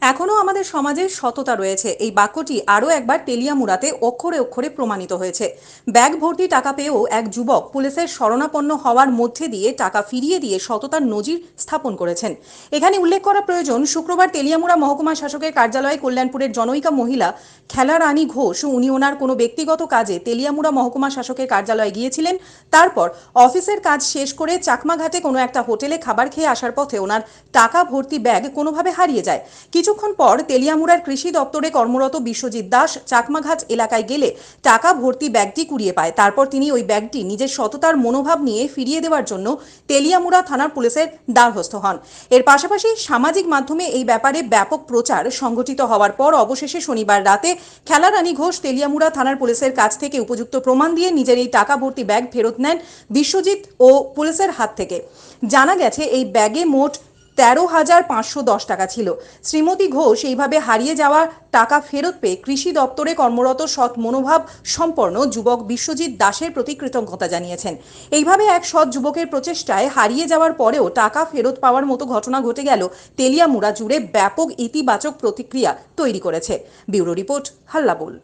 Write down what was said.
এখনো আমাদের সমাজে সততা রয়েছে, এই বাক্যটি আরও একবার তেলিয়ামুড়াতে অক্ষরে অক্ষরে প্রমাণিত হয়েছে। ব্যাগ ভর্তি টাকা পেয়েও এক যুবক পুলিশের শরণাপন্ন হওয়ার মধ্যে দিয়ে টাকা ফিরিয়ে দিয়ে সততার নজির স্থাপন করেছেন। এখানে উল্লেখ করা প্রয়োজন, শুক্রবার তেলিয়ামুড়া মহকুমা শাসকের কার্যালয়ে কল্যাণপুরের জনৈকা মহিলা খেলা রানী ঘোষ উনি ওনার কোনো ব্যক্তিগত কাজে তেলিয়ামুড়া মহকুমা শাসকের কার্যালয়ে গিয়েছিলেন। তারপর অফিসের কাজ শেষ করে চাকমাঘাটে কোনো একটা হোটেলে খাবার খেয়ে আসার পথে ওনার টাকা ভর্তি ব্যাগ কোনোভাবে হারিয়ে যায়। কিছুক্ষণ পর তেলিয়ামুড়ার কৃষি দপ্তরে কর্মরত বিশ্বজিৎ দাস চাকমাঘাট এলাকায় গেলে টাকা ভর্তি ব্যাগটি কুড়িয়ে পায়। তারপর তিনি ওই ব্যাগটি নিজের সততার মনোভাব নিয়ে ফিরিয়ে দেওয়ার জন্য তেলিয়ামুড়া থানার পুলিশের দ্বারস্থ হন। এর পাশাপাশি সামাজিক মাধ্যমে এই ব্যাপারে ব্যাপক প্রচার সংগঠিত হওয়ার পর অবশেষে শনিবার রাতে খেলা রানী ঘোষ তেলিয়ামুড়া থানার পুলিশের কাছ থেকে উপযুক্ত প্রমাণ দিয়ে নিজের এই টাকা ভর্তি ব্যাগ ফেরত নেন বিশ্বজিৎ ও পুলিশের হাত থেকে। জানা গেছে এই ব্যাগে মোট 13,510 টাকা ছিল। শ্রীমতী ঘোষ এইভাবে হারিয়ে যাওয়া টাকা ফেরত পেয়ে কৃষি দপ্তরে কর্মরত সৎ মনোভাব সম্পন্ন যুবক বিশ্বজিৎ দাসের প্রতি কৃতজ্ঞতা জানিয়েছেন। এইভাবে এক সৎ যুবকের প্রচেষ্টায় হারিয়ে যাওয়ার পরেও টাকা ফেরত পাওয়ার মতো ঘটনা ঘটে গেল তেলিয়ামুড়া জুড়ে ব্যাপক ইতিবাচক প্রতিক্রিয়া তৈরি করেছে। ব্যুরো রিপোর্ট, হাল্লা বোল।